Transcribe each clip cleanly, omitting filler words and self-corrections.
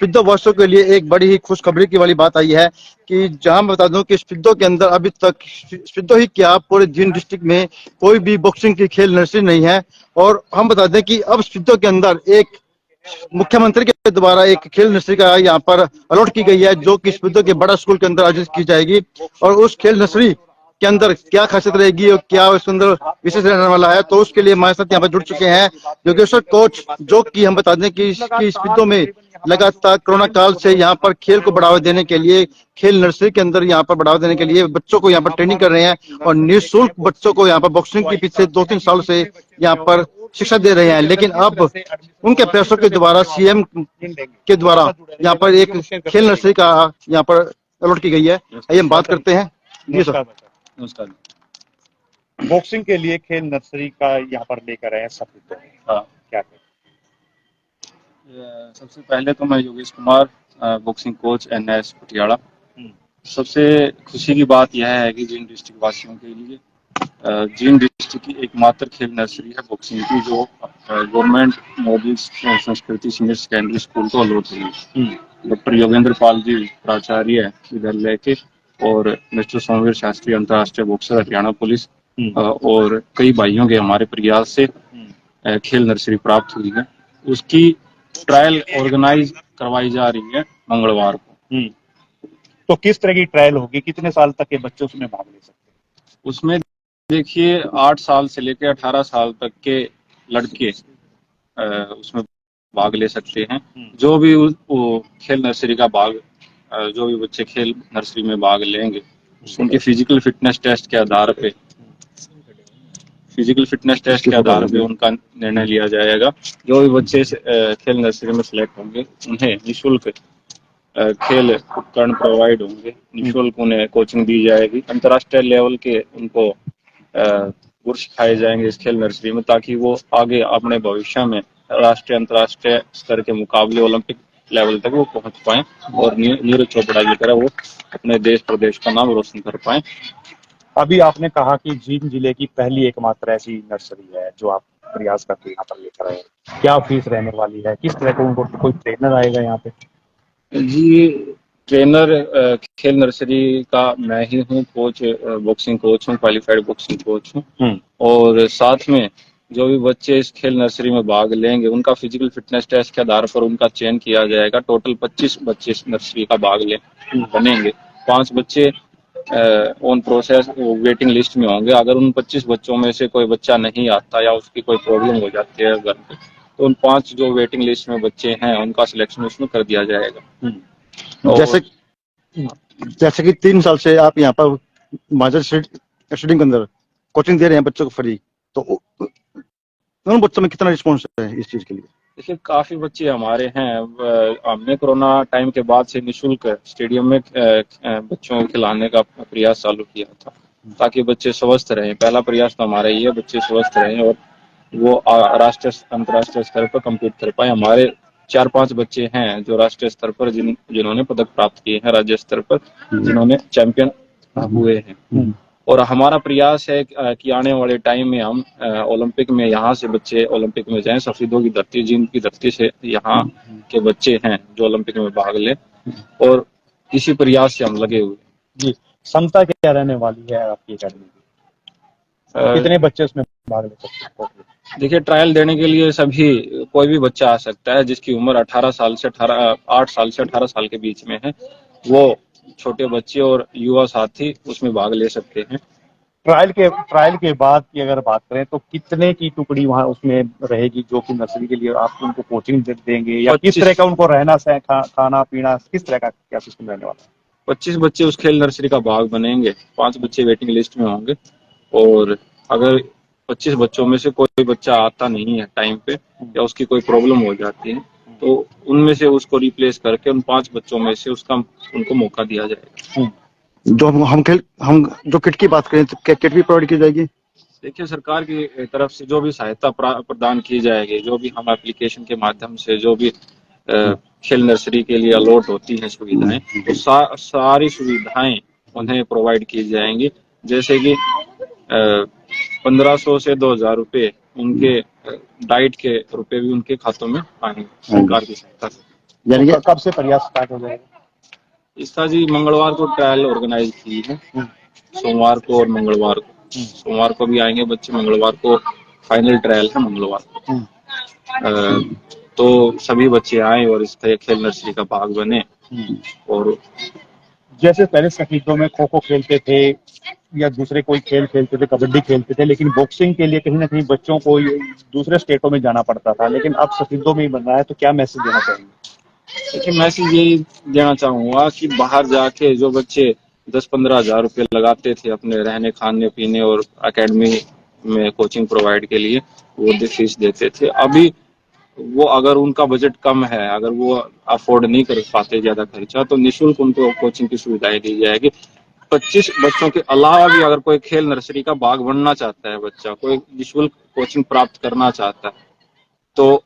स्पिद्दो वासियों के लिए एक बड़ी ही खुशखबरी की वाली बात आई है कि जहां बता दूं कि स्पिद्दो के अंदर अभी तक स्पिद्दो ही क्या पूरे जींद डिस्ट्रिक्ट में कोई भी बॉक्सिंग की खेल नर्सरी नहीं है। और हम बता दें कि अब स्पिद्दो के अंदर एक मुख्यमंत्री के द्वारा एक खेल नर्सरी का यहाँ पर अलॉट की गई है, जो कि स्पिद्दो के बड़ा स्कूल के अंदर आयोजित की जाएगी। और उस खेल नर्सरी के अंदर क्या खासियत रहेगी और क्या उसके अंदर विशेष रहने वाला है, तो उसके लिए हमारे साथ यहाँ पर जुड़ चुके हैं योगेश्वर कोच, जो कि हम बता दें कि स्पिद्दो में लगातार कोरोना काल से यहाँ पर खेल को बढ़ावा देने के लिए, खेल नर्सरी के अंदर यहाँ पर बढ़ावा देने के लिए बच्चों को यहाँ पर ट्रेनिंग कर रहे हैं और निःशुल्क बच्चों को यहाँ पर बॉक्सिंग के पीछे 2-3 साल से यहाँ पर शिक्षा दे रहे हैं। लेकिन अब उनके पैसों के द्वारा सीएम के द्वारा यहाँ पर एक खेल नर्सरी का यहाँ पर अलॉट की गई है। आइए हम बात करते हैं। जी सर, नमस्कार। बॉक्सिंग के लिए खेल नर्सरी का यहाँ पर लेकर आए हैं सब। हाँ, क्या करें? सबसे पहले तो मैं Yogesh Kumar, boxing coach NS Patiala. सबसे खुशी की बात यह है कि जींद डिस्ट्रिक्ट वासियों के लिए जींद डिस्ट्रिक्ट की एकमात्र खेल नर्सरी है बॉक्सिंग की, जो गवर्नमेंट मॉडल संस्कृति सीनियर सेकेंडरी स्कूल को अलॉट हुई। डॉक्टर योगेंद्र पाल जी प्राचार्य विद्यालय के और मिस्टर सोमवीर शास्त्री अंतर्राष्ट्रीय बॉक्सर हरियाणा पुलिस और कई भाइयों के हमारे प्रयास से खेल नर्सरी प्राप्त हुई है। उसकी ट्रायल ऑर्गेनाइज करवाई जा रही है मंगलवार को। तो किस तरह की ट्रायल होगी, कितने साल तक के बच्चे उसमें भाग ले सकते हैं? उसमें देखिए 8 साल से लेकर 18 साल तक के लड़के उसमें भाग ले सकते हैं। जो भी वो खेल नर्सरी का भाग जो भी बच्चे खेल नर्सरी में भाग लेंगे, उनके फिजिकल फिटनेस टेस्ट के आधार पे उनका निर्णय लिया जाएगा। जो भी बच्चे खेल नर्सरी में सिलेक्ट होंगे, उन्हें निःशुल्क खेल उपकरण प्रोवाइड होंगे, निःशुल्क उन्हें कोचिंग दी जाएगी। अंतर्राष्ट्रीय लेवल के उनको गुर सिखाए जाएंगे इस खेल नर्सरी में, ताकि वो आगे अपने भविष्य में राष्ट्रीय अंतर्राष्ट्रीय स्तर के मुकाबले ओलंपिक लेवल तक वो पहुंच पाए और नीरज चोपड़ा की तरह वो अपने देश प्रदेश का नाम रोशन कर पाए। अभी आपने कहा कि जींद जिले की पहली एकमात्र ऐसी नर्सरी है जो आप प्रयास करके यहाँ पर लेकर आए। क्या फीस रहने वाली है, किस तरह का उनको कोई ट्रेनर आएगा यहाँ पे? जी, ट्रेनर खेल नर्सरी का मैं ही हूँ, कोच बॉक्सिंग कोच हूँ, क्वालिफाइड बॉक्सिंग कोच हूँ। और साथ में जो भी बच्चे इस खेल नर्सरी में भाग लेंगे, उनका फिजिकल फिटनेस टेस्ट के आधार पर उनका चयन किया जाएगा। टोटल 25 बच्चे इस नर्सरी का भाग बनेंगे। 5 बच्चे ऑन प्रोसेस वेटिंग लिस्ट में होंगे। अगर उन 25 बच्चों में से कोई बच्चा नहीं आता या उसकी कोई प्रॉब्लम हो जाती है घर पे, तो उन 5 जो वेटिंग लिस्ट में बच्चे हैं उनका सिलेक्शन उसमें कर दिया जाएगा। जैसे कि 3 साल से आप यहाँ पर माजर स्टेडियम के अंदर कोचिंग दे रहे हैं बच्चों को फ्री, तो उन बच्चों में कितना रिस्पॉन्स है इस चीज के लिए? देखिए काफी बच्चे हमारे हैं। हमने कोरोना टाइम के बाद से निःशुल्क स्टेडियम में बच्चों को खिलाने का प्रयास चालू किया था, ताकि बच्चे स्वस्थ रहें। पहला प्रयास तो हमारा ये है, बच्चे स्वस्थ रहें और वो राष्ट्रीय अंतर्राष्ट्रीय स्तर पर कम्पीट कर पाए। हमारे 4-5 बच्चे हैं जो राष्ट्रीय स्तर पर जिन्होंने पदक प्राप्त किए हैं, राज्य स्तर पर जिन्होंने चैंपियन हुए हैं। और हमारा प्रयास है कि आने वाले टाइम में हम ओलंपिक में यहाँ से बच्चे ओलंपिक में जाएं। सफेदों की धरती, जींद की धरती से यहाँ के बच्चे हैं जो ओलंपिक में भाग लें, और इसी प्रयास से हम लगे हुए। जी, क्षमता क्या रहने वाली है आपकी अकेडमी की? कितने बच्चे उसमें भाग ले सकते हैं? देखिए ट्रायल देने के लिए कोई भी बच्चा आ सकता है जिसकी उम्र 8 साल से 18 साल के बीच में है। वो छोटे बच्चे और युवा साथी उसमें भाग ले सकते हैं। ट्रायल के बाद की अगर बात करें तो कितने की टुकड़ी वहाँ उसमें रहेगी जो कि नर्सरी के लिए आप उनको कोचिंग देंगे, या किस तरह का उनको रहना खाना पीना किस तरह का क्या सिस्टम रहने वाला है? 25 बच्चे उस खेल नर्सरी का भाग बनेंगे। 5 बच्चे वेटिंग लिस्ट में होंगे, और अगर 25 बच्चों में से कोई बच्चा आता नहीं है टाइम पे या उसकी कोई प्रॉब्लम हो जाती है, तो उनमें से उसको रिप्लेस करके उन 5 बच्चों में से उनको मौका दिया जाएगा। जो हम जो किट की बात करें तो क्या किट भी प्रोवाइड की जाएगी? देखिए सरकार की तरफ से जो भी सहायता प्रदान की जाएगी, जो भी हम एप्लीकेशन के माध्यम से जो भी खेल नर्सरी के लिए अलॉट होती हैं सुविधाएं, तो सारी सुविधाएं उन्हें प्रोवाइड की जाएंगी। जैसे कि 1500 से 2000 रुपये उनके डाइट के रुपए भी उनके खातों में आएंगे सरकार की सहायता से। यानी कि कब से प्रयास स्टार्ट हो जाएगा? इसका जी मंगलवार को ट्रायल ऑर्गेनाइज की है, सोमवार को और मंगलवार को। सोमवार को भी आएंगे बच्चे, मंगलवार को फाइनल ट्रायल है मंगलवार को। तो सभी बच्चे आए और इस तरह खेल नर्सरी का भाग बने। और जैसे पहले शकीलों में खो खो खेलते थे या दूसरे कोई खेल खेलते थे, कबड्डी खेलते थे, लेकिन बॉक्सिंग के लिए कहीं ना कहीं बच्चों को दूसरे स्टेटों में जाना पड़ता था, लेकिन अब शकीलों में ही बन रहा है, तो क्या मैसेज देना चाहेंगे? लेकिन मैसेज यही देना चाहूंगा कि बाहर जाके जो बच्चे 10-15 हजार रुपये लगाते थे अपने रहने खाने पीने और एकेडमी में कोचिंग प्रोवाइड के लिए, वो फीस देते थे, अभी वो अगर उनका बजट कम है, अगर वो अफोर्ड नहीं कर पाते ज्यादा खर्चा, तो निःशुल्क उनको कोचिंग की सुविधाएं दी जाएगी। 25 बच्चों के अलावा भी अगर कोई खेल नर्सरी का भाग बनना चाहता है, बच्चा कोई निःशुल्क कोचिंग प्राप्त करना चाहता है, तो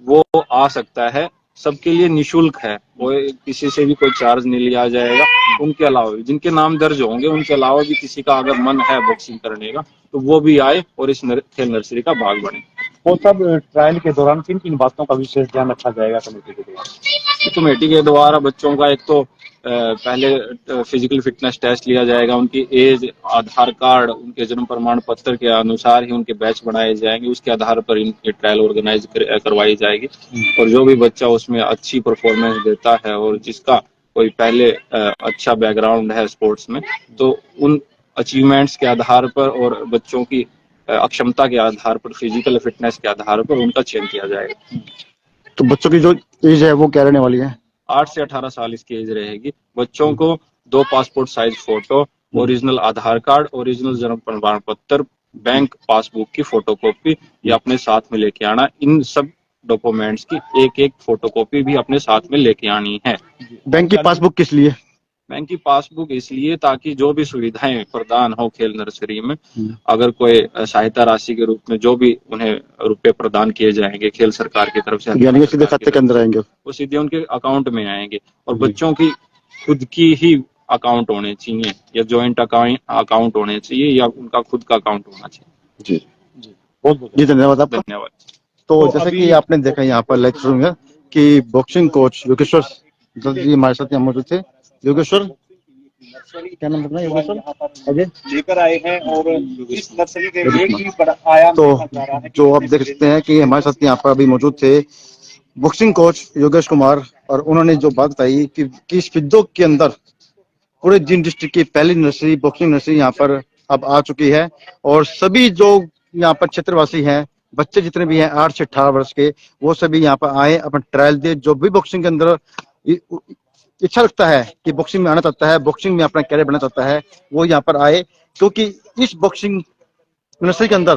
वो आ सकता है। सबके लिए निःशुल्क है, वो किसी से भी कोई चार्ज नहीं लिया जाएगा। उनके अलावा भी जिनके नाम दर्ज होंगे, उनके अलावा भी किसी का अगर मन है बॉक्सिंग करने का, तो वो भी आए और इस खेल नर्सरी का भाग बने। वो सब ट्रायल के दौरान किन किन बातों का विशेष ध्यान रखा जाएगा कमेटी के द्वारा? कमेटी के द्वारा बच्चों का एक तो पहले फिजिकल फिटनेस टेस्ट लिया जाएगा, उनकी एज, आधार कार्ड, उनके जन्म प्रमाण पत्र के अनुसार ही उनके बैच बनाए जाएंगे, उसके आधार पर इनकी ट्रायल ऑर्गेनाइज करवाई जाएगी। और जो भी बच्चा उसमें अच्छी परफॉर्मेंस देता है और जिसका कोई पहले अच्छा बैकग्राउंड है स्पोर्ट्स में, तो उन अचीवमेंट्स के आधार पर और बच्चों की अक्षमता के आधार पर, फिजिकल फिटनेस के आधार पर उनका चयन किया जाएगा। तो बच्चों की जो एज है वो क्या रहने वाली है? 8 से 18 साल इसकी एज रहेगी। बच्चों को 2 पासपोर्ट साइज फोटो, ओरिजिनल आधार कार्ड, ओरिजिनल जन्म प्रमाण पत्र, बैंक पासबुक की फोटोकॉपी ये अपने साथ में लेके आना। इन सब डॉक्यूमेंट्स की एक एक फोटोकॉपी भी अपने साथ में लेके आनी है। बैंक की पासबुक किस लिए? बैंक की पासबुक इसलिए ताकि जो भी सुविधाएं प्रदान हो खेल नर्सरी में, अगर कोई सहायता राशि के रूप में जो भी उन्हें रुपए प्रदान किए जाएंगे खेल सरकार की तरफ से, यानी कि सीधे खाते के अंदर आएंगे, वो सीधे उनके अकाउंट में आएंगे। और बच्चों की खुद की ही अकाउंट होने चाहिए, या जॉइंट अकाउंट होने चाहिए, या उनका खुद का अकाउंट होना चाहिए। जी जी, बहुत बहुत जी, धन्यवाद आपका। धन्यवाद। तो जैसे कि आपने देखा यहाँ पर लेक्चर में कि बॉक्सिंग कोच योगेश्वर जी हमारे साथ यहाँ मौजूद थे। योगेश्वर, क्या नाम बताना? योगेश्वर अजय लेकर आए हैं और इस नर्सरी के एक ही बड़ा आयाम तो जो आप देख सकते हैं कि हमारे साथ यहाँ पर अभी मौजूद थे बॉक्सिंग कोच योगेश कुमार, और उन्होंने जो बात बताई कि सिद्धो के अंदर पूरे जींद डिस्ट्रिक्ट की पहली नर्सरी, बॉक्सिंग नर्सरी यहाँ पर अब आ चुकी है। और सभी जो यहाँ पर क्षेत्रवासी हैं, बच्चे जितने भी हैं 8 से 18 वर्ष के, वो सभी यहाँ पर आए, अपना ट्रायल दे। जो भी बॉक्सिंग के अंदर इच्छा रखता है कि बॉक्सिंग में आना चाहता है, बॉक्सिंग में अपना कैरियर बनाना चाहता है, वो यहाँ पर आए, क्योंकि इस बॉक्सिंग नर्सरी के अंदर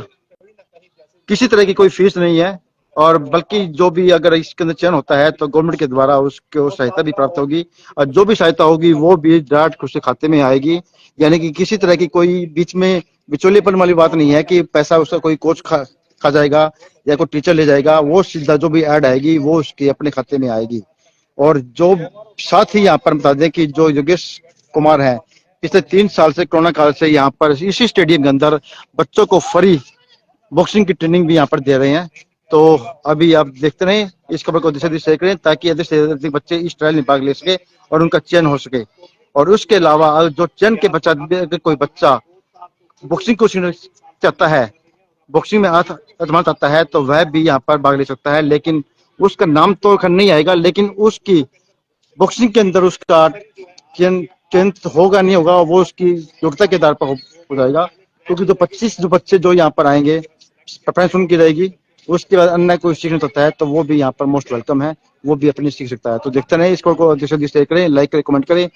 किसी तरह की कोई फीस नहीं है, और बल्कि जो भी अगर इसके अंदर चयन होता है तो गवर्नमेंट के द्वारा उसको सहायता भी प्राप्त होगी, और जो भी सहायता होगी वो भी डायरेक्ट उसके खाते में आएगी। यानी कि किसी तरह की कोई बीच में बिचौलिएपन वाली बात नहीं है कि पैसा उसका कोई कोच खा जाएगा या कोई टीचर ले जाएगा। वो सीधा जो भी ऐड आएगी वो उसके अपने खाते में आएगी। और जो साथ ही यहाँ पर बता दें कि जो योगेश कुमार है, पिछले 3 साल से कोरोना काल से यहाँ पर इसी स्टेडियम के अंदर बच्चों को फ्री बॉक्सिंग की ट्रेनिंग भी यहाँ पर दे रहे हैं। तो अभी आप देखते रहें, इस खबर को अधिक से करें ताकि अधिक से अधिक बच्चे इस ट्रायल में भाग ले सके और उनका चयन हो सके। और उसके अलावा जो चयन के बच्चा, अगर कोई बच्चा बॉक्सिंग को चाहता है, बॉक्सिंग में आजमाना चाहता है, तो वह भी यहाँ पर भाग ले सकता है। लेकिन उसका नाम तो नहीं आएगा, लेकिन उसकी बॉक्सिंग के अंदर उसका चयन होगा नहीं होगा, वो उसकी योग्यता के आधार पर हो जाएगा। क्योंकि जो 25 बच्चे जो यहाँ पर आएंगे, प्रेफरेंस उनकी रहेगी। उसके बाद अन्य कोई सीखना चाहता है तो वो भी यहाँ पर मोस्ट वेलकम है, वो भी अपनी सीख सकता है। तो देखते रहे, इसको देख करें, लाइक करें, कमेंट करें।